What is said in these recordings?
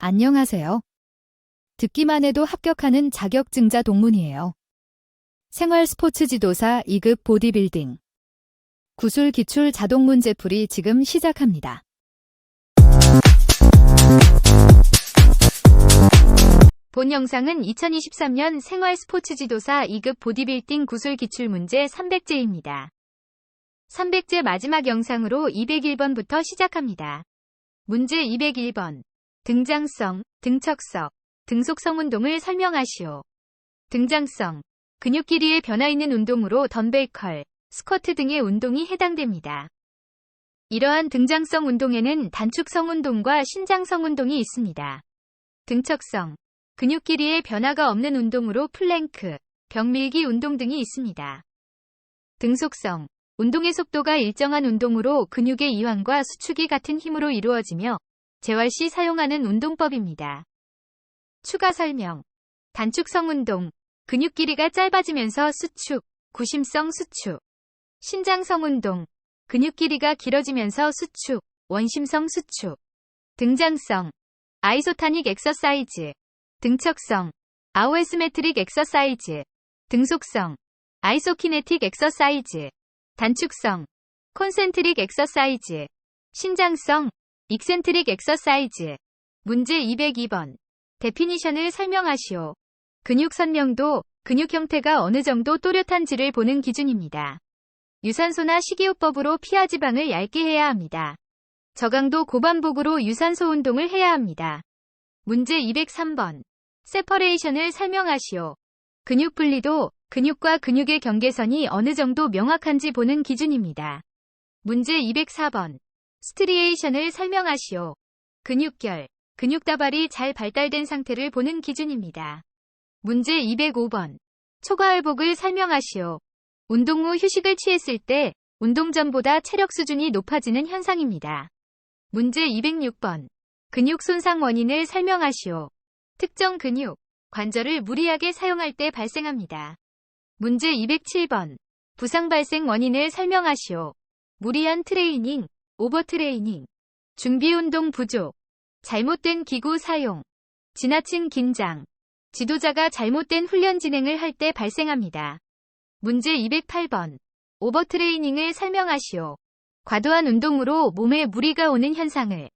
안녕하세요. 듣기만 해도 합격하는 자격증자 동문이에요. 생활 스포츠 지도사 2급 보디빌딩. 구술 기출 자동 문제풀이 지금 시작합니다. 본 영상은 2023년 생활 스포츠 지도사 2급 보디빌딩 구술 기출 문제 300제입니다. 300제 마지막 영상으로 201번부터 시작합니다. 문제 201번. 등장성, 등척석, 등속성 운동을 설명하시오. 등장성. 근육 길이의 변화 있는 운동으로 덤벨 컬, 스쿼트 등의 운동이 해당됩니다. 이러한 등장성 운동에는 단축성 운동과 신장성 운동이 있습니다. 등척성. 근육 길이의 변화가 없는 운동으로 플랭크, 벽밀기 운동 등이 있습니다. 등속성. 운동의 속도가 일정한 운동으로 근육의 이완과 수축이 같은 힘으로 이루어지며 재활 시 사용하는 운동법입니다. 추가 설명. 단축성 운동. 근육 길이가 짧아지면서 수축, 구심성 수축. 신장성 운동. 근육 길이가 길어지면서 수축, 원심성 수축. 등장성. 아이소타닉 엑서사이즈. 등척성. 아오에스메트릭 엑서사이즈. 등속성. 아이소키네틱 엑서사이즈. 단축성. 콘센트릭 엑서사이즈. 신장성. 익센트릭 엑서사이즈. 문제 202번. 데피니션을 설명하시오. 근육 선명도, 근육 형태가 어느 정도 또렷한지를 보는 기준입니다. 유산소나 식이요법으로 피하지방을 얇게 해야 합니다. 저강도 고반복으로 유산소 운동을 해야 합니다. 문제 203번. 세퍼레이션을 설명하시오. 근육 분리도, 근육과 근육의 경계선이 어느 정도 명확한지 보는 기준입니다. 문제 204번. 스트리에이션을 설명하시오. 근육결, 근육다발이 잘 발달된 상태를 보는 기준입니다. 문제 205번. 초과회복을 설명하시오. 운동 후 휴식을 취했을 때 운동 전보다 체력 수준이 높아지는 현상입니다. 문제 206번. 근육 손상 원인을 설명하시오. 특정 근육, 관절을 무리하게 사용할 때 발생합니다. 문제 207번. 부상 발생 원인을 설명하시오. 무리한 트레이닝, 오버트레이닝, 준비운동 부족, 잘못된 기구 사용, 지나친 긴장, 지도자가 잘못된 훈련 진행을 할 때 발생합니다. 문제 208번. 오버트레이닝을 설명하시오. 과도한 운동으로 몸에 무리가 오는 현상을,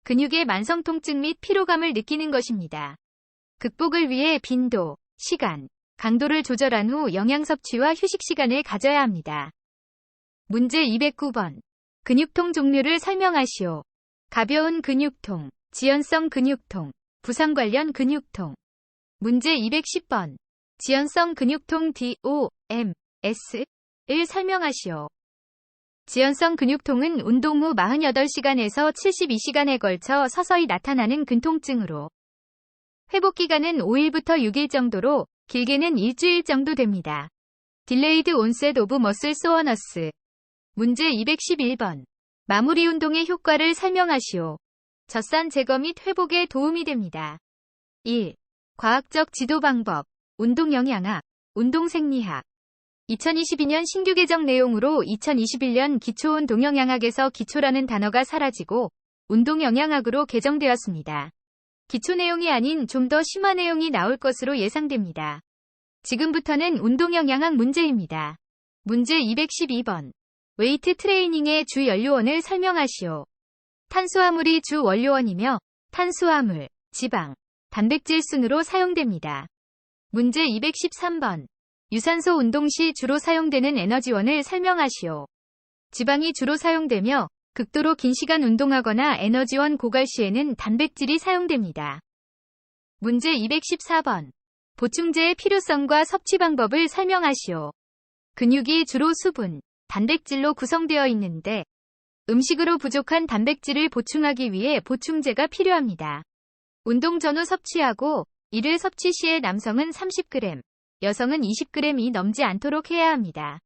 근육의 만성통증 및 피로감을 느끼는 것입니다. 극복을 위해 빈도, 시간, 강도를 조절한 후 영양 섭취와 휴식 시간을 가져야 합니다. 문제 209번. 근육통 종류를 설명하시오. 가벼운 근육통, 지연성 근육통, 부상 관련 근육통. 문제 210번. 지연성 근육통 DOMS를 설명하시오. 지연성 근육통은 운동 후 48시간에서 72시간에 걸쳐 서서히 나타나는 근통증으로 회복 기간은 5일부터 6일 정도로 길게는 일주일 정도 됩니다. 딜레이드 온셋 오브 머슬 소어너스. 문제 211번. 마무리 운동의 효과를 설명하시오. 젖산 제거 및 회복에 도움이 됩니다. 1. 과학적 지도 방법, 운동 영양학, 운동 생리학. 2022년 신규 개정 내용으로 2021년 기초운동 영양학에서 기초라는 단어가 사라지고 운동 영양학으로 개정되었습니다. 기초 내용이 아닌 좀 더 심화 내용이 나올 것으로 예상됩니다. 지금부터는 운동 영양학 문제입니다. 문제 212번. 웨이트 트레이닝의 주 연료원을 설명하시오. 탄수화물이 주 원료원이며 탄수화물, 지방, 단백질 순으로 사용됩니다. 문제 213번. 유산소 운동 시 주로 사용되는 에너지원을 설명하시오. 지방이 주로 사용되며 극도로 긴 시간 운동하거나 에너지원 고갈 시에는 단백질이 사용됩니다. 문제 214번. 보충제의 필요성과 섭취 방법을 설명하시오. 근육이 주로 수분, 단백질로 구성되어 있는데 음식으로 부족한 단백질을 보충하기 위해 보충제가 필요합니다. 운동 전후 섭취하고 이를 섭취 시에 남성은 30g, 여성은 20g이 넘지 않도록 해야 합니다.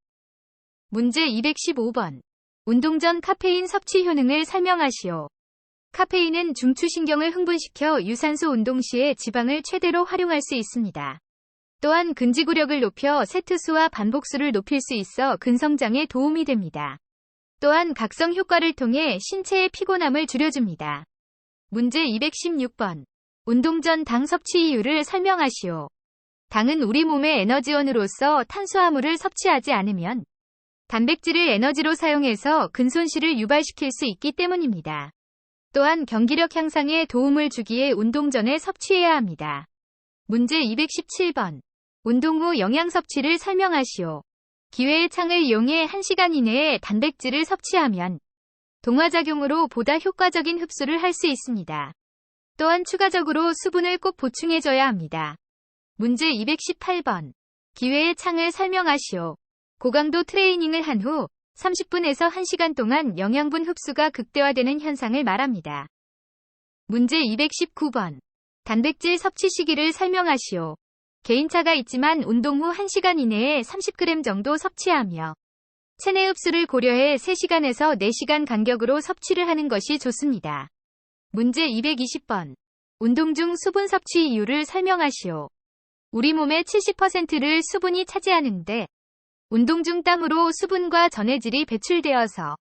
문제 215번. 운동 전 카페인 섭취 효능을 설명하시오. 카페인은 중추신경을 흥분시켜 유산소 운동 시에 지방을 최대로 활용할 수 있습니다. 또한 근지구력을 높여 세트 수와 반복 수를 높일 수 있어 근성장에 도움이 됩니다. 또한 각성 효과를 통해 신체의 피곤함을 줄여줍니다. 문제 216번. 운동 전 당 섭취 이유를 설명하시오. 당은 우리 몸의 에너지원으로서 탄수화물을 섭취하지 않으면 단백질을 에너지로 사용해서 근손실을 유발시킬 수 있기 때문입니다. 또한 경기력 향상에 도움을 주기에 운동 전에 섭취해야 합니다. 문제 217번. 운동 후 영양 섭취를 설명하시오. 기회의 창을 이용해 1시간 이내에 단백질을 섭취하면 동화작용으로 보다 효과적인 흡수를 할 수 있습니다. 또한 추가적으로 수분을 꼭 보충해줘야 합니다. 문제 218번. 기회의 창을 설명하시오. 고강도 트레이닝을 한 후 30분에서 1시간 동안 영양분 흡수가 극대화되는 현상을 말합니다. 문제 219번. 단백질 섭취 시기를 설명하시오. 개인차가 있지만 운동 후 1시간 이내에 30g 정도 섭취하며 체내 흡수를 고려해 3시간에서 4시간 간격으로 섭취를 하는 것이 좋습니다. 문제 220번. 운동 중 수분 섭취 이유를 설명하시오. 우리 몸의 70%를 수분이 차지하는데 운동 중 땀으로 수분과 전해질이 배출되어서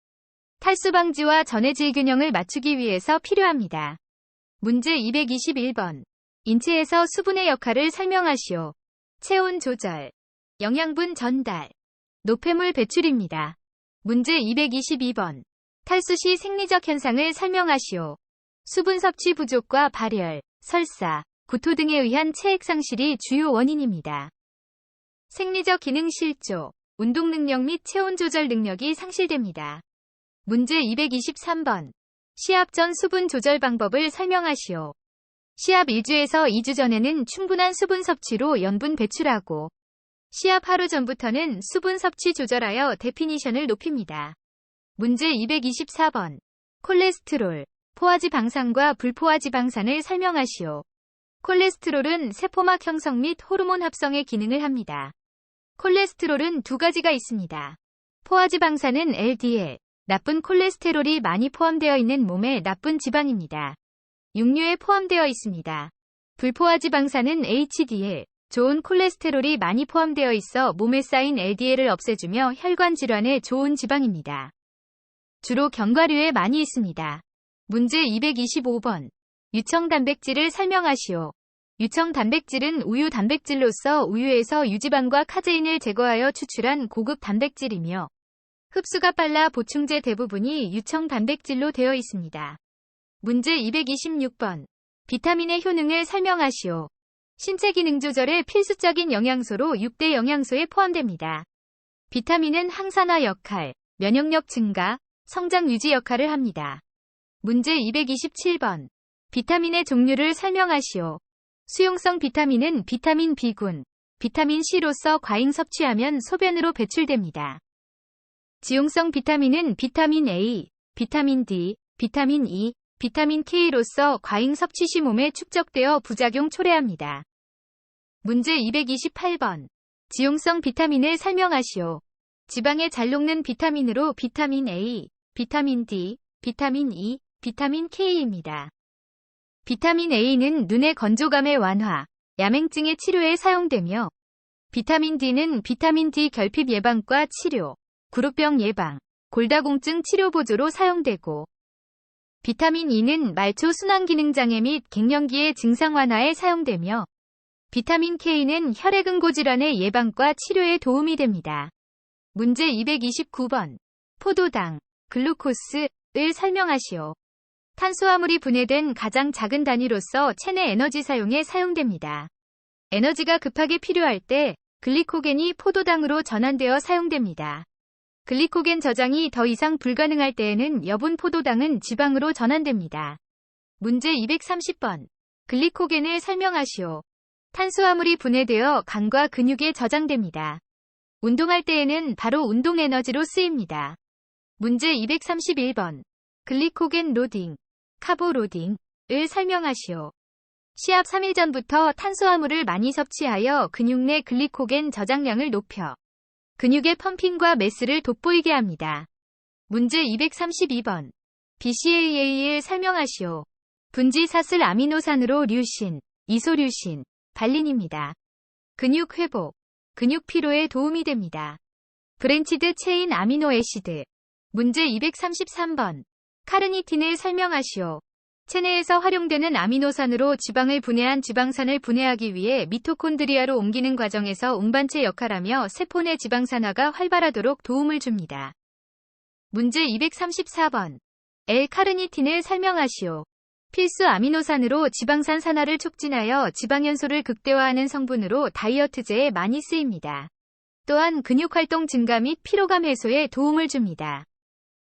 탈수 방지와 전해질 균형을 맞추기 위해서 필요합니다. 문제 221번. 인체에서 수분의 역할을 설명하시오. 체온 조절, 영양분 전달, 노폐물 배출입니다. 문제 222번. 탈수 시 생리적 현상을 설명하시오. 수분 섭취 부족과 발열, 설사, 구토 등에 의한 체액 상실이 주요 원인입니다. 생리적 기능 실조, 운동 능력 및 체온 조절 능력이 상실됩니다. 문제 223번. 시합 전 수분 조절 방법을 설명하시오. 시합 1주에서 2주 전에는 충분한 수분 섭취로 염분 배출하고 시합 하루 전부터는 수분 섭취 조절하여 데피니션을 높입니다. 문제 224번. 콜레스테롤, 포화지방산과 불포화지방산을 설명하시오. 콜레스테롤은 세포막 형성 및 호르몬 합성의 기능을 합니다. 콜레스테롤은 두 가지가 있습니다. 포화지방산은 LDL, 나쁜 콜레스테롤이 많이 포함되어 있는 몸의 나쁜 지방입니다. 육류에 포함되어 있습니다. 불포화지방산은 HDL, 좋은 콜레스테롤이 많이 포함되어 있어 몸에 쌓인 LDL을 없애주며 혈관 질환에 좋은 지방입니다. 주로 견과류에 많이 있습니다. 문제 225번. 유청 단백질을 설명하시오. 유청 단백질은 우유 단백질로서 우유에서 유지방과 카제인을 제거하여 추출한 고급 단백질이며 흡수가 빨라 보충제 대부분이 유청 단백질로 되어 있습니다. 문제 226번. 비타민의 효능을 설명하시오. 신체 기능 조절에 필수적인 영양소로 6대 영양소에 포함됩니다. 비타민은 항산화 역할, 면역력 증가, 성장 유지 역할을 합니다. 문제 227번. 비타민의 종류를 설명하시오. 수용성 비타민은 비타민 B군, 비타민 C로서 과잉 섭취하면 소변으로 배출됩니다. 지용성 비타민은 비타민 A, 비타민 D, 비타민 E, 비타민 K로서 과잉 섭취 시 몸에 축적되어 부작용 초래합니다. 문제 228번. 지용성 비타민을 설명하시오. 지방에 잘 녹는 비타민으로 비타민 A, 비타민 D, 비타민 E, 비타민 K입니다. 비타민 A는 눈의 건조감의 완화, 야맹증의 치료에 사용되며 비타민 D는 비타민 D 결핍 예방과 치료, 구루병 예방, 골다공증 치료 보조로 사용되고 비타민 E는 말초 순환기능장애 및 갱년기의 증상 완화에 사용되며 비타민 K는 혈액응고 질환의 예방과 치료에 도움이 됩니다. 문제 229번. 포도당, 글루코스를 설명하시오. 탄수화물이 분해된 가장 작은 단위로서 체내 에너지 사용에 사용됩니다. 에너지가 급하게 필요할 때 글리코겐이 포도당으로 전환되어 사용됩니다. 글리코겐 저장이 더 이상 불가능할 때에는 여분 포도당은 지방으로 전환됩니다. 문제 230번. 글리코겐을 설명하시오. 탄수화물이 분해되어 간과 근육에 저장됩니다. 운동할 때에는 바로 운동 에너지로 쓰입니다. 문제 231번. 글리코겐 로딩, 카보 로딩을 설명하시오. 시합 3일 전부터 탄수화물을 많이 섭취하여 근육 내 글리코겐 저장량을 높여 근육의 펌핑과 매스를 돋보이게 합니다. 문제 232번. BCAA를 설명하시오. 분지사슬 아미노산으로 류신, 이소류신, 발린입니다. 근육 회복, 근육 피로에 도움이 됩니다. 브랜치드 체인 아미노 애시드. 문제 233번. 카르니틴을 설명하시오. 체내에서 활용되는 아미노산으로 지방을 분해한 지방산을 분해하기 위해 미토콘드리아로 옮기는 과정에서 운반체 역할하며 세포 내 지방산화가 활발하도록 도움을 줍니다. 문제 234번. L-카르니틴을 설명하시오. 필수 아미노산으로 지방산 산화를 촉진하여 지방연소를 극대화하는 성분으로 다이어트제에 많이 쓰입니다. 또한 근육활동 증가 및 피로감 해소에 도움을 줍니다.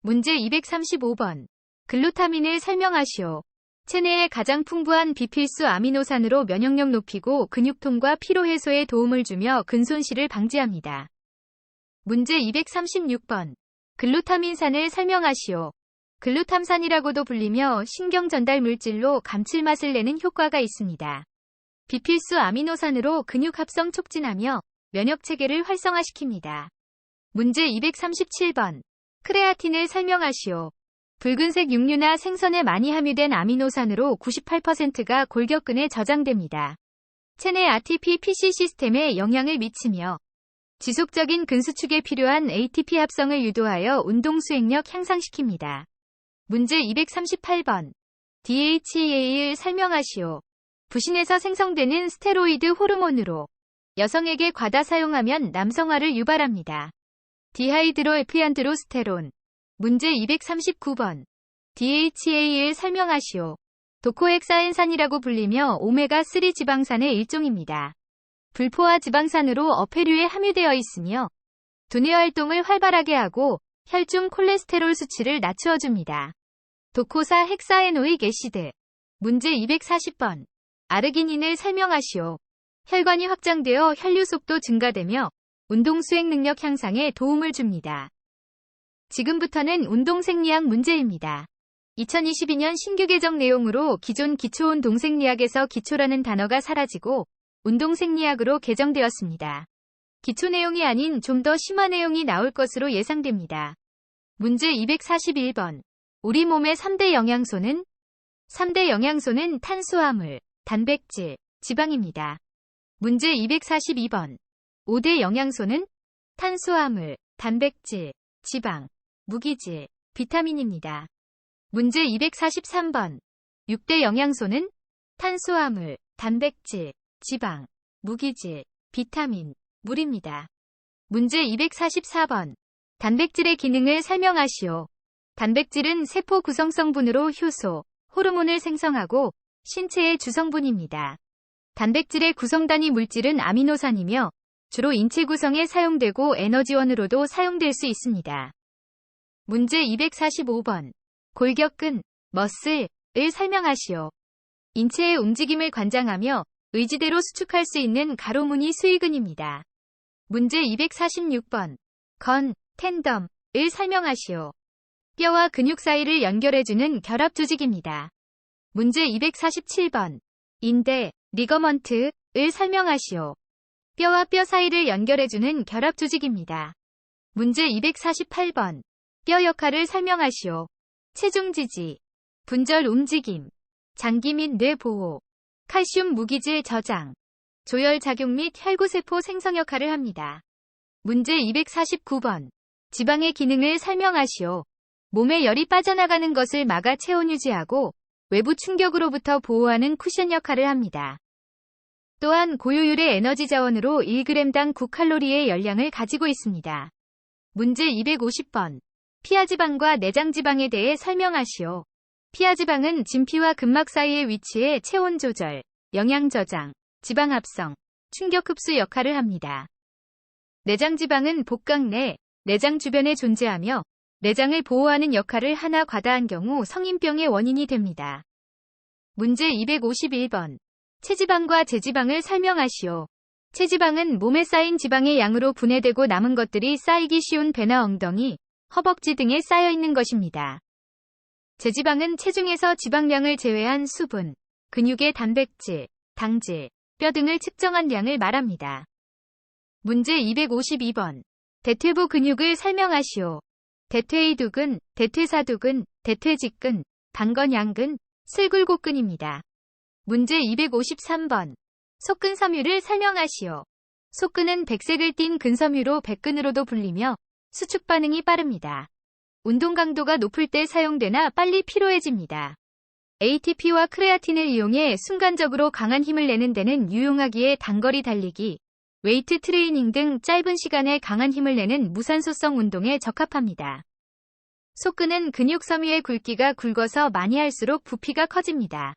문제 235번. 글루타민을 설명하시오. 체내에 가장 풍부한 비필수 아미노산으로 면역력 높이고 근육통과 피로 해소에 도움을 주며 근손실을 방지합니다. 문제 236번. 글루타민산을 설명하시오. 글루탐산이라고도 불리며 신경 전달 물질로 감칠맛을 내는 효과가 있습니다. 비필수 아미노산으로 근육 합성 촉진하며 면역 체계를 활성화시킵니다. 문제 237번. 크레아틴을 설명하시오. 붉은색 육류나 생선에 많이 함유된 아미노산으로 98%가 골격근에 저장됩니다. 체내 ATP-PC 시스템에 영향을 미치며 지속적인 근수축에 필요한 ATP 합성을 유도하여 운동 수행력 향상시킵니다. 문제 238번. DHEA를 설명하시오. 부신에서 생성되는 스테로이드 호르몬으로 여성에게 과다 사용하면 남성화를 유발합니다. 디하이드로에피안드로스테론. 문제 239번. DHEA를 설명하시오. 도코헥사엔산이라고 불리며 오메가3 지방산의 일종입니다. 불포화 지방산으로 어패류에 함유되어 있으며 두뇌 활동을 활발하게 하고 혈중 콜레스테롤 수치를 낮추어줍니다. 도코사 헥사에노익 애시드. 문제 240번. 아르기닌을 설명하시오. 혈관이 확장되어 혈류 속도 증가되며 운동 수행 능력 향상에 도움을 줍니다. 지금부터는 운동 생리학 문제입니다. 2022년 신규 개정 내용으로 기존 기초운동 생리학에서 기초라는 단어가 사라지고 운동 생리학으로 개정되었습니다. 기초 내용이 아닌 좀 더 심화 내용이 나올 것으로 예상됩니다. 문제 241번. 우리 몸의 3대 영양소는? 3대 영양소는 탄수화물, 단백질, 지방입니다. 문제 242번. 5대 영양소는? 탄수화물, 단백질, 지방, 무기질, 비타민입니다. 문제 243번. 6대 영양소는? 탄수화물, 단백질, 지방, 무기질, 비타민, 물입니다. 문제 244번. 단백질의 기능을 설명하시오. 단백질은 세포 구성성분으로 효소, 호르몬을 생성하고 신체의 주성분입니다. 단백질의 구성단위 물질은 아미노산이며 주로 인체 구성에 사용되고 에너지원으로도 사용될 수 있습니다. 문제 245번. 골격근, 머슬을 설명하시오. 인체의 움직임을 관장하며 의지대로 수축할 수 있는 가로무늬 수위근입니다. 문제 246번. 건, 텐덤을 설명하시오. 뼈와 근육 사이를 연결해주는 결합 조직입니다. 문제 247번. 인대, 리거먼트를 설명하시오. 뼈와 뼈 사이를 연결해주는 결합 조직입니다. 문제 248번. 뼈 역할을 설명하시오. 체중 지지, 분절 움직임, 장기 및 뇌 보호, 칼슘 무기질 저장, 조혈 작용 및 혈구세포 생성 역할을 합니다. 문제 249번. 지방의 기능을 설명하시오. 몸에 열이 빠져나가는 것을 막아 체온 유지하고 외부 충격으로부터 보호하는 쿠션 역할을 합니다. 또한 고효율의 에너지 자원으로 1g당 9칼로리의 열량을 가지고 있습니다. 문제 250번. 피하지방과 내장지방에 대해 설명하시오. 피하지방은 진피와 근막 사이에 위치해 체온 조절, 영양 저장, 지방 합성, 충격 흡수 역할을 합니다. 내장지방은 복강 내, 내장 주변에 존재하며 내장을 보호하는 역할을 하나 과다한 경우 성인병의 원인이 됩니다. 문제 251번. 체지방과 제지방을 설명하시오. 체지방은 몸에 쌓인 지방의 양으로 분해되고 남은 것들이 쌓이기 쉬운 배나 엉덩이, 허벅지 등에 쌓여 있는 것입니다. 제지방은 체중에서 지방량을 제외한 수분, 근육의 단백질, 당질, 뼈 등을 측정한 양을 말합니다. 문제 252번. 대퇴부 근육을 설명하시오. 대퇴이두근, 대퇴사두근, 대퇴직근, 방건양근, 슬굴곡근입니다. 문제 253번. 속근섬유를 설명하시오. 속근은 백색을 띤 근섬유로 백근으로도 불리며 수축 반응이 빠릅니다. 운동 강도가 높을 때 사용되나 빨리 피로해집니다. ATP와 크레아틴을 이용해 순간적으로 강한 힘을 내는 데는 유용하기에 단거리 달리기, 웨이트 트레이닝 등 짧은 시간에 강한 힘을 내는 무산소성 운동에 적합합니다. 속근은 근육 섬유의 굵기가 굵어서 많이 할수록 부피가 커집니다.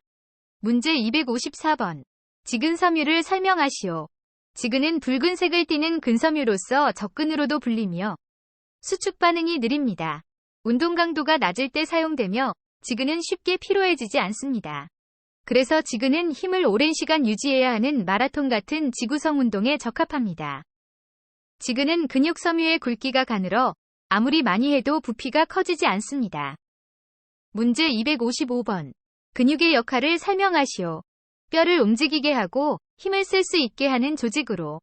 문제 254번. 지근 섬유를 설명하시오. 지근은 붉은색을 띠는 근섬유로서 적근으로도 불리며 수축 반응이 느립니다. 운동 강도가 낮을 때 사용되며 지근은 쉽게 피로해지지 않습니다. 그래서 지근은 힘을 오랜 시간 유지해야 하는 마라톤 같은 지구성 운동에 적합합니다. 지근은 근육 섬유의 굵기가 가늘어 아무리 많이 해도 부피가 커지지 않습니다. 문제 255번. 근육의 역할을 설명하시오. 뼈를 움직이게 하고 힘을 쓸 수 있게 하는 조직으로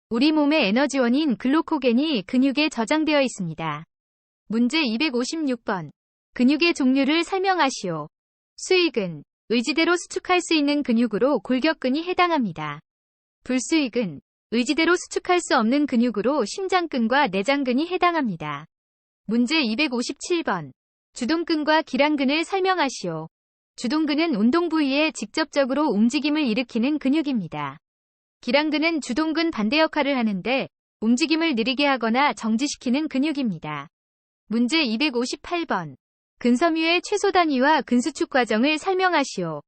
우리 몸의 에너지원인 글루코겐이 근육에 저장되어 있습니다. 문제 256번. 근육의 종류를 설명하시오. 수익은 의지대로 수축할 수 있는 근육으로 골격근이 해당합니다. 불수익은 의지대로 수축할 수 없는 근육으로 심장근과 내장근이 해당합니다. 문제 257번. 주동근과 기랑근을 설명하시오. 주동근은 운동 부위에 직접적으로 움직임을 일으키는 근육입니다. 기랑근은 주동근 반대 역할을 하는데 움직임을 느리게 하거나 정지시키는 근육입니다. 문제 258번. 근섬유의 최소 단위와 근수축 과정을 설명하시오.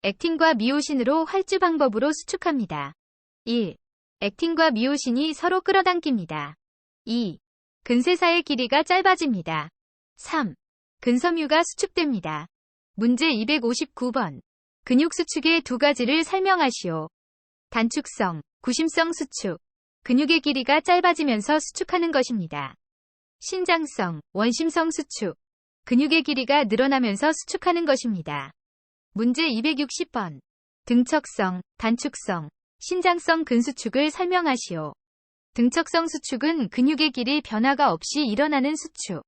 액틴과 미오신으로 활주 방법으로 수축합니다. 1. 액틴과 미오신이 서로 끌어당깁니다. 2. 근세사의 길이가 짧아집니다. 3. 근섬유가 수축됩니다. 문제 259번. 근육 수축의 두 가지를 설명하시오. 단축성, 구심성 수축. 근육의 길이가 짧아지면서 수축하는 것입니다. 신장성, 원심성 수축. 근육의 길이가 늘어나면서 수축하는 것입니다. 문제 260번. 등척성, 단축성, 신장성 근수축을 설명하시오. 등척성 수축은 근육의 길이 변화가 없이 일어나는 수축.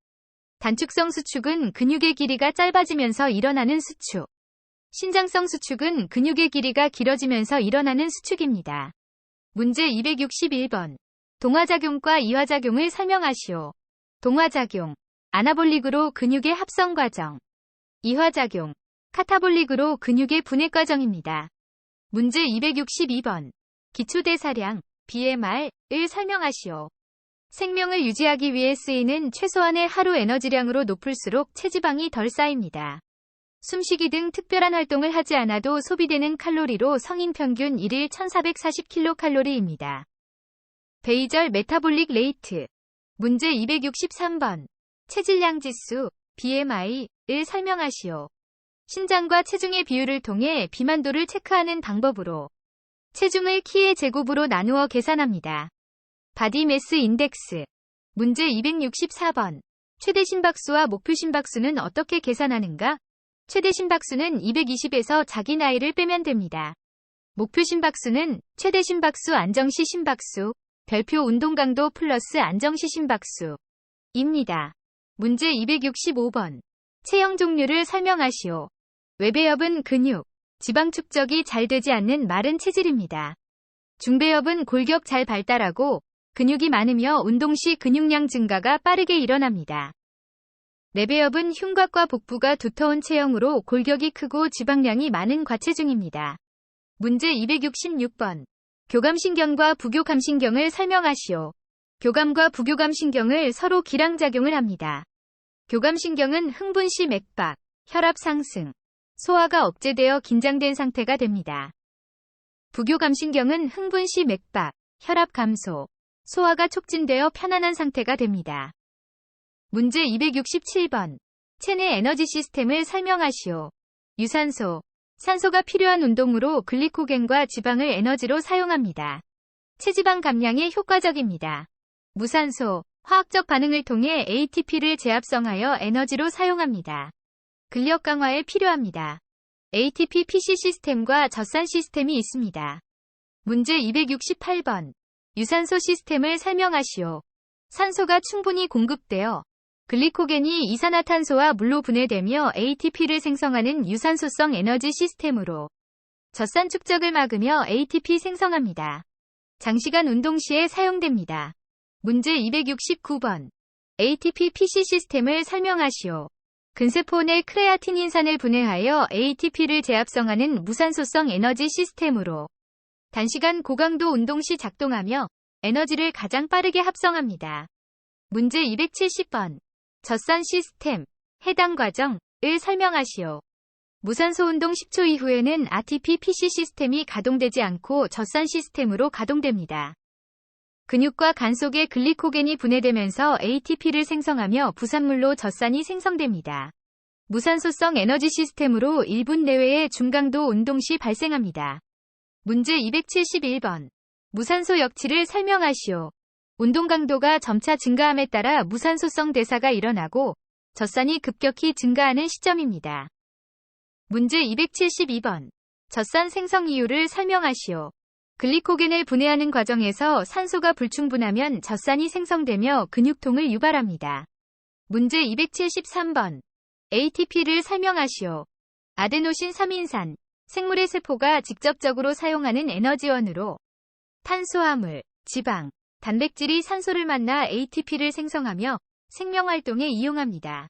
단축성 수축은 근육의 길이가 짧아지면서 일어나는 수축. 신장성 수축은 근육의 길이가 길어지면서 일어나는 수축입니다. 문제 261번. 동화작용과 이화작용을 설명하시오. 동화작용. 아나볼릭으로 근육의 합성 과정. 이화작용. 카타볼릭으로 근육의 분해 과정입니다. 문제 262번. 기초대사량, BMR을 설명하시오. 생명을 유지하기 위해 쓰이는 최소한의 하루 에너지량으로 높을수록 체지방이 덜 쌓입니다. 숨쉬기 등 특별한 활동을 하지 않아도 소비되는 칼로리로 성인 평균 1일 1440kcal입니다. 베이절 메타볼릭 레이트. 문제 263번. 체질량 지수, BMI를 설명하시오. 신장과 체중의 비율을 통해 비만도를 체크하는 방법으로 체중을 키의 제곱으로 나누어 계산합니다. 바디 매스 인덱스. 문제 264번. 최대 심박수와 목표 심박수는 어떻게 계산하는가? 최대 심박수는 220에서 자기 나이를 빼면 됩니다. 목표 심박수는 최대 심박수 안정시 심박수, 별표 운동 강도 플러스 안정시 심박수 입니다. 문제 265번. 체형 종류를 설명하시오. 외배엽은 근육, 지방 축적이 잘 되지 않는 마른 체질입니다. 중배엽은 골격 잘 발달하고 근육이 많으며 운동 시 근육량 증가가 빠르게 일어납니다. 내배엽은 흉곽과 복부가 두터운 체형으로 골격이 크고 지방량이 많은 과체중입니다. 문제 266번. 교감신경과 부교감신경을 설명하시오. 교감과 부교감신경을 서로 기랑작용을 합니다. 교감신경은 흥분 시 맥박, 혈압 상승, 소화가 억제되어 긴장된 상태가 됩니다. 부교감신경은 흥분 시 맥박, 혈압 감소, 소화가 촉진되어 편안한 상태가 됩니다. 문제 267번. 체내 에너지 시스템을 설명하시오. 유산소. 산소가 필요한 운동으로 글리코겐과 지방을 에너지로 사용합니다. 체지방 감량에 효과적입니다. 무산소. 화학적 반응을 통해 ATP를 재합성하여 에너지로 사용합니다. 근력 강화에 필요합니다. ATP PC 시스템과 젖산 시스템이 있습니다. 문제 268번. 유산소 시스템을 설명하시오. 산소가 충분히 공급되어 글리코겐이 이산화탄소와 물로 분해되며 ATP를 생성하는 유산소성 에너지 시스템으로 젖산 축적을 막으며 ATP 생성합니다. 장시간 운동 시에 사용됩니다. 문제 269번. ATP PC 시스템을 설명하시오. 근세포 내 크레아티닌산을 분해하여 ATP를 재합성하는 무산소성 에너지 시스템으로 단시간 고강도 운동 시 작동하며 에너지를 가장 빠르게 합성합니다. 문제 270번. 젖산 시스템, 해당 과정을 설명하시오. 무산소 운동 10초 이후에는 ATP-PC 시스템이 가동되지 않고 젖산 시스템으로 가동됩니다. 근육과 간 속에 글리코겐이 분해되면서 ATP를 생성하며 부산물로 젖산이 생성됩니다. 무산소성 에너지 시스템으로 1분 내외의 중강도 운동 시 발생합니다. 문제 271번. 무산소 역치를 설명하시오. 운동 강도가 점차 증가함에 따라 무산소성 대사가 일어나고 젖산이 급격히 증가하는 시점입니다. 문제 272번. 젖산 생성 이유를 설명하시오. 글리코겐을 분해하는 과정에서 산소가 불충분하면 젖산이 생성되며 근육통을 유발합니다. 문제 273번. ATP를 설명하시오. 아데노신 3인산, 생물의 세포가 직접적으로 사용하는 에너지원으로 탄수화물, 지방, 단백질이 산소를 만나 ATP를 생성하며 생명활동에 이용합니다.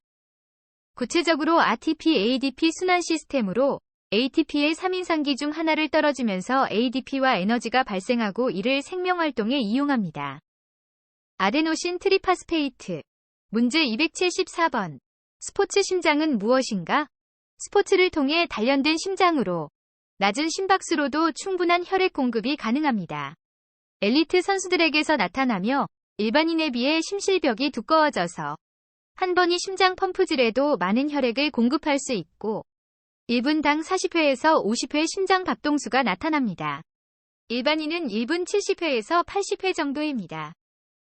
구체적으로 ATP-ADP 순환 시스템으로 ATP의 3인산기 중 하나를 떨어지면서 ADP와 에너지가 발생하고 이를 생명활동에 이용합니다. 아데노신 트리파스페이트. 문제 274번. 스포츠 심장은 무엇인가? 스포츠를 통해 단련된 심장으로 낮은 심박수로도 충분한 혈액 공급이 가능합니다. 엘리트 선수들에게서 나타나며 일반인에 비해 심실벽이 두꺼워져서 한 번이 심장 펌프질에도 많은 혈액을 공급할 수 있고 1분당 40회에서 50회 심장 박동수가 나타납니다. 일반인은 1분 70회에서 80회 정도입니다.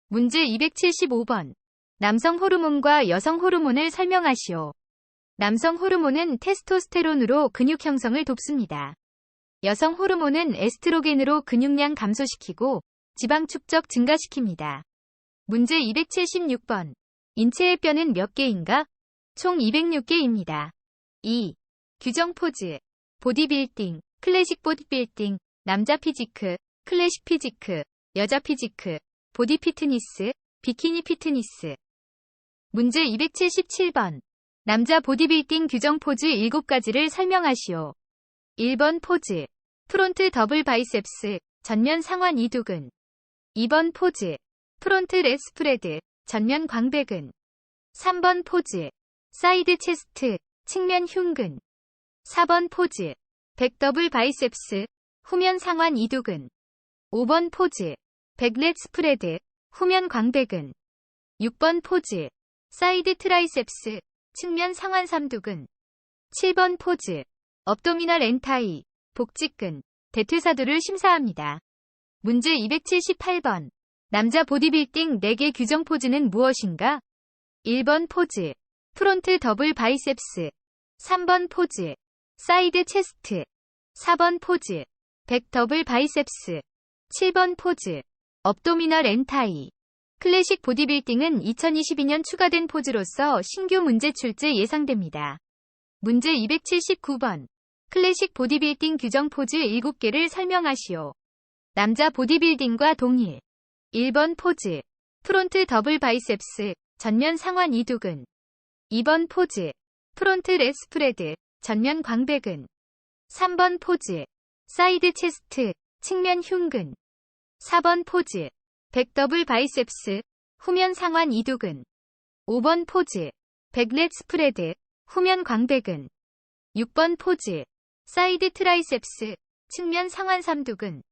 문제 275번. 남성 호르몬과 여성 호르몬을 설명하시오. 남성 호르몬은 테스토스테론으로 근육 형성을 돕습니다. 여성 호르몬은 에스트로겐으로 근육량 감소시키고 지방 축적 증가시킵니다. 문제 276번. 인체의 뼈는 몇 개인가? 총 206개입니다. 2. 규정 포즈. 보디빌딩, 클래식 보디빌딩, 남자 피지크, 클래식 피지크, 여자 피지크, 보디 피트니스, 비키니 피트니스. 문제 277번. 남자 보디빌딩 규정 포즈 7가지를 설명하시오. 1번 포즈. 프론트 더블 바이셉스, 전면 상완 이두근. 2번 포즈. 프론트 렛 스프레드, 전면 광배근. 3번 포즈. 사이드 체스트, 측면 흉근. 4번 포즈. 백 더블 바이셉스, 후면 상완 이두근. 5번 포즈. 백 렛 스프레드, 후면 광배근. 6번 포즈. 사이드 트라이셉스, 측면 상완 삼두근. 7번 포즈. 업도미널 엔타이, 복직근, 대퇴사두를 심사합니다. 문제 278번. 남자 보디빌딩 4개 규정 포즈는 무엇인가? 1번 포즈. 프론트 더블 바이셉스. 3번 포즈. 사이드 체스트. 4번 포즈. 백 더블 바이셉스. 7번 포즈. 업도미널 엔타이. 클래식 보디빌딩은 2022년 추가된 포즈로서 신규 문제 출제 예상됩니다. 문제 279번. 클래식 보디빌딩 규정 포즈 7개를 설명하시오. 남자 보디빌딩과 동일. 1번 포즈. 프론트 더블 바이셉스, 전면 상완 이두근. 2번 포즈. 프론트 렛 스프레드, 전면 광배근. 3번 포즈. 사이드 체스트, 측면 흉근. 4번 포즈. 백 더블 바이셉스, 후면 상완 이두근. 5번 포즈. 백 렛 스프레드, 후면 광배근. 6번 포즈. 사이드 트라이셉스, 측면 상완 삼두근.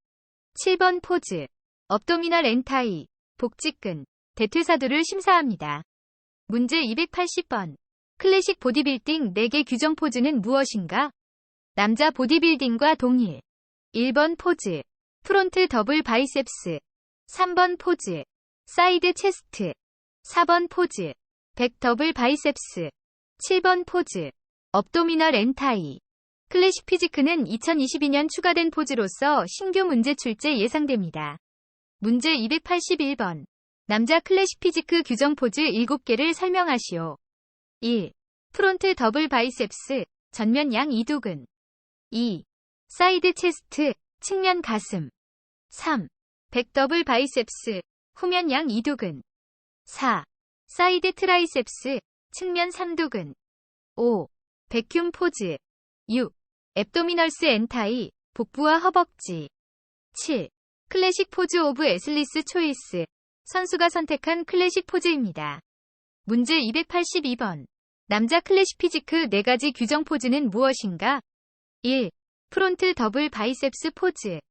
7번 포즈. 업도미널 엔타이, 복직근, 대퇴사두를 심사합니다. 문제 280번. 클래식 보디빌딩 4개 규정 포즈는 무엇인가? 남자 보디빌딩과 동일. 1번 포즈. 프론트 더블 바이셉스. 3번 포즈. 사이드 체스트. 4번 포즈. 백 더블 바이셉스. 7번 포즈. 업도미널 엔타이. 클래식 피지크는 2022년 추가된 포즈로서 신규 문제 출제 예상됩니다. 문제 281번. 남자 클래식 피지크 규정 포즈 7개를 설명하시오. 1. 프론트 더블 바이셉스, 전면 양 이두근. 2. 사이드 체스트, 측면 가슴. 3. 백 더블 바이셉스, 후면 양 이두근. 4. 사이드 트라이셉스, 측면 삼두근. 5. 백큐um 포즈. 6. 앱도미널스 엔타이, 복부와 허벅지. 7. 클래식 포즈 오브 애슬리스 초이스. 선수가 선택한 클래식 포즈입니다. 문제 282번. 남자 클래식 피지크 4가지 규정 포즈는 무엇인가? 1. 프론트 더블 바이셉스 포즈.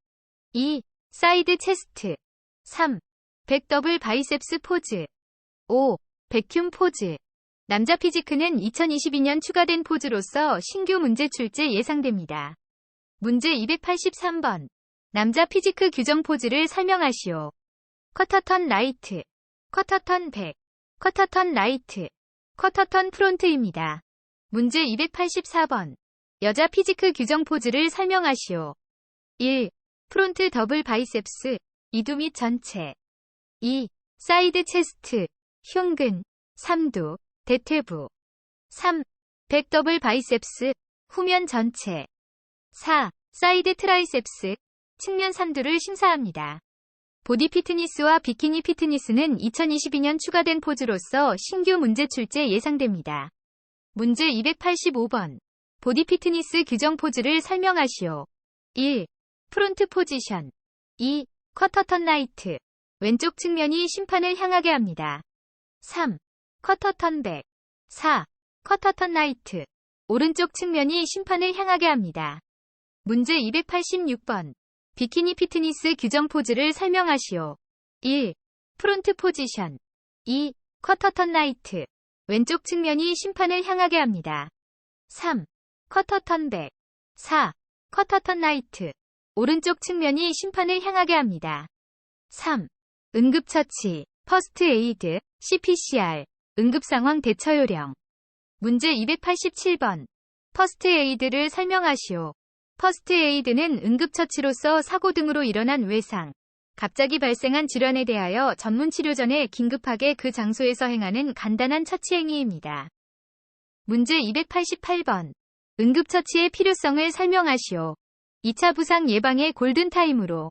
2. 사이드 체스트. 3. 백 더블 바이셉스 포즈. 5. 백큐um 포즈. 남자 피지크는 2022년 추가된 포즈로서 신규 문제 출제 예상됩니다. 문제 283번. 남자 피지크 규정 포즈를 설명하시오. 쿼터턴 라이트, 쿼터턴 백, 쿼터턴 라이트, 쿼터턴 프론트입니다. 문제 284번. 여자 피지크 규정 포즈를 설명하시오. 1. 프론트 더블 바이셉스, 이두 및 전체. 2. 사이드 체스트, 흉근, 삼두, 대퇴부. 3. 백 더블 바이셉스, 후면 전체. 4. 사이드 트라이셉스, 측면 삼두를 심사합니다. 보디 피트니스와 비키니 피트니스는 2022년 추가된 포즈로서 신규 문제 출제 예상됩니다. 문제 285번. 보디 피트니스 규정 포즈를 설명하시오. 1. 프론트 포지션. 2. 쿼터턴 라이트. 왼쪽 측면이 심판을 향하게 합니다. 3. 쿼터턴 백. 4. 쿼터턴 라이트. 오른쪽 측면이 심판을 향하게 합니다. 문제 286번. 비키니 피트니스 규정 포즈를 설명하시오. 1. 프론트 포지션. 2. 쿼터턴 라이트. 왼쪽 측면이 심판을 향하게 합니다. 3. 쿼터턴 백. 4. 쿼터턴 라이트. 오른쪽 측면이 심판을 향하게 합니다. 3. 응급처치, 퍼스트 에이드, CPCR, 응급상황 대처 요령. 문제 287번. 퍼스트 에이드를 설명하시오. 퍼스트 에이드는 응급처치로서 사고 등으로 일어난 외상, 갑자기 발생한 질환에 대하여 전문 치료 전에 긴급하게 그 장소에서 행하는 간단한 처치 행위입니다. 문제 288번. 응급처치의 필요성을 설명하시오. 2차 부상 예방의 골든타임으로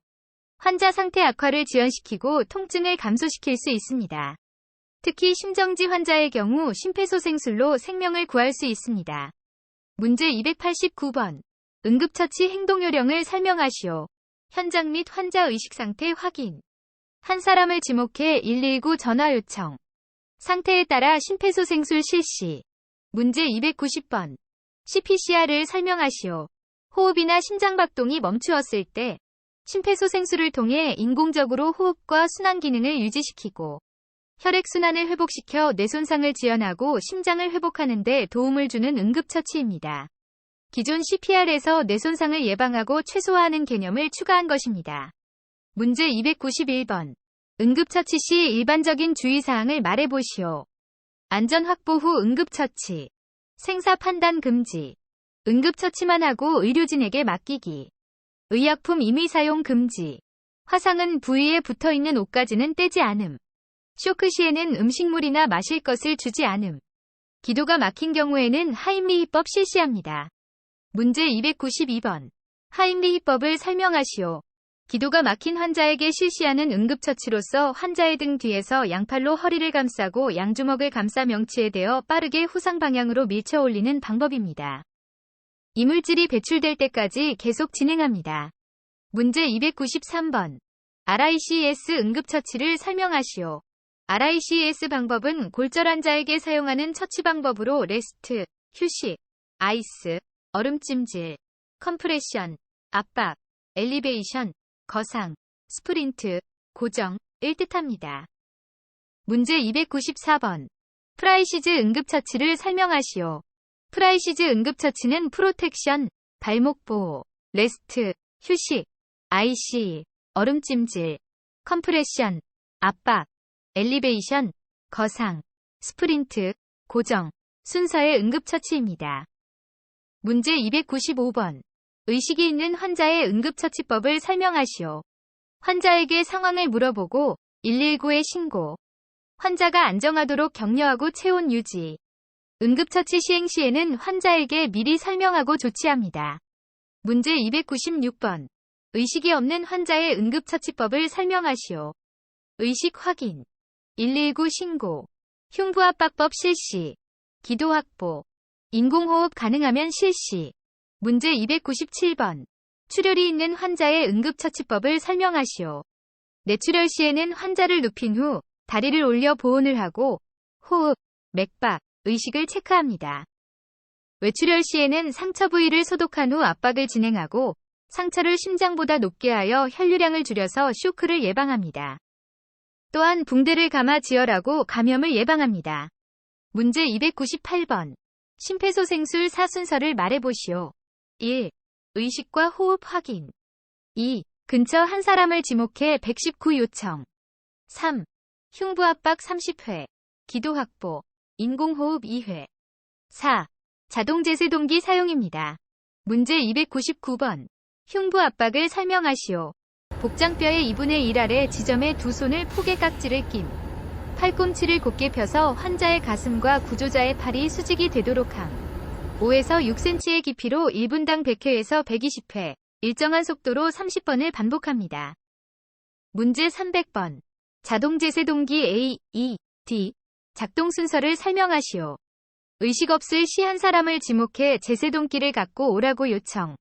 환자 상태 악화를 지연시키고 통증을 감소시킬 수 있습니다. 특히 심정지 환자의 경우 심폐소생술로 생명을 구할 수 있습니다. 문제 289번. 응급처치 행동요령을 설명하시오. 현장 및 환자 의식상태 확인. 한 사람을 지목해 119 전화 요청. 상태에 따라 심폐소생술 실시. 문제 290번. CPCR을 설명하시오. 호흡이나 심장박동이 멈추었을 때 심폐소생술을 통해 인공적으로 호흡과 순환 기능을 유지시키고 혈액순환을 회복시켜 뇌손상을 지연하고 심장을 회복하는 데 도움을 주는 응급처치입니다. 기존 CPR에서 뇌손상을 예방하고 최소화하는 개념을 추가한 것입니다. 문제 291번. 응급처치 시 일반적인 주의사항을 말해보시오. 안전확보 후 응급처치. 생사 판단 금지. 응급처치만 하고 의료진에게 맡기기. 의약품 임의 사용 금지. 화상은 부위에 붙어있는 옷까지는 떼지 않음. 쇼크 시에는 음식물이나 마실 것을 주지 않음. 기도가 막힌 경우에는 하임리히법 실시합니다. 문제 292번. 하임리히법을 설명하시오. 기도가 막힌 환자에게 실시하는 응급처치로서 환자의 등 뒤에서 양팔로 허리를 감싸고 양주먹을 감싸 명치에 대어 빠르게 후상 방향으로 밀쳐 올리는 방법입니다. 이물질이 배출될 때까지 계속 진행합니다. 문제 293번. RICS 응급처치를 설명하시오. RICS 방법은 골절 환자에게 사용하는 처치 방법으로 레스트, 휴식, 아이스, 얼음찜질, 컴프레션, 압박, 엘리베이션, 거상, 스프린트, 고정을 뜻합니다. 문제 294번. 프라이시즈 응급처치를 설명하시오. 프라이시즈 응급처치는 프로텍션, 발목 보호, 레스트, 휴식, IC, 얼음찜질, 컴프레션, 압박, 엘리베이션, 거상, 스프린트, 고정, 순서의 응급처치입니다. 문제 295번. 의식이 있는 환자의 응급처치법을 설명하시오. 환자에게 상황을 물어보고 119에 신고. 환자가 안정하도록 격려하고 체온 유지. 응급처치 시행 시에는 환자에게 미리 설명하고 조치합니다. 문제 296번. 의식이 없는 환자의 응급처치법을 설명하시오. 의식 확인. 119 신고. 흉부압박법 실시. 기도 확보. 인공호흡 가능하면 실시. 문제 297번. 출혈이 있는 환자의 응급처치법을 설명하시오. 뇌출혈 시에는 환자를 눕힌 후 다리를 올려 보온을 하고 호흡, 맥박, 의식을 체크합니다. 외출혈 시에는 상처 부위를 소독한 후 압박을 진행하고 상처를 심장보다 높게 하여 혈류량을 줄여서 쇼크를 예방합니다. 또한 붕대를 감아 지혈하고 감염을 예방합니다. 문제 298번. 심폐소생술 4순서를 말해보시오. 1. 의식과 호흡 확인. 2. 근처 한 사람을 지목해 119 요청. 3. 흉부압박 30회. 기도 확보. 인공호흡 2회. 4. 자동제세동기 사용입니다. 문제 299번. 흉부압박을 설명하시오. 복장뼈의 2분의 1 아래 지점에 두 손을 폭에 깍지를 낀. 팔꿈치를 곧게 펴서 환자의 가슴과 구조자의 팔이 수직이 되도록 함. 5에서 6cm의 깊이로 1분당 100회에서 120회, 일정한 속도로 30번을 반복합니다. 문제 300번. 자동제세동기 A, E, D. 작동 순서를 설명하시오. 의식 없을 시 한 사람을 지목해 제세동기를 갖고 오라고 요청.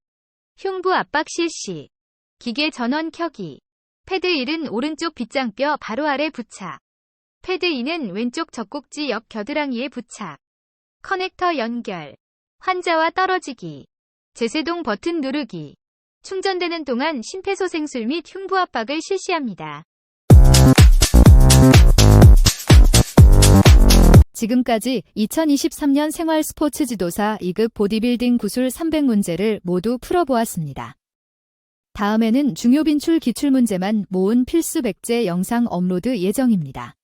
흉부 압박 실시. 기계 전원 켜기. 패드 1은 오른쪽 빗장뼈 바로 아래 부착. 패드 2는 왼쪽 젖꼭지 옆 겨드랑이에 부착. 커넥터 연결. 환자와 떨어지기. 제세동 버튼 누르기. 충전되는 동안 심폐소생술 및 흉부 압박을 실시합니다. 지금까지 2023년 생활 스포츠 지도사 2급 보디빌딩 구술 300문제를 모두 풀어보았습니다. 다음에는 중요 빈출 기출문제만 모은 필수 백제 영상 업로드 예정입니다.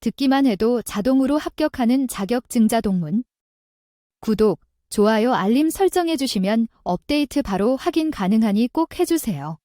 듣기만 해도 자동으로 합격하는 자격증자 동문. 구독, 좋아요, 알림 설정해주시면 업데이트 바로 확인 가능하니 꼭 해주세요.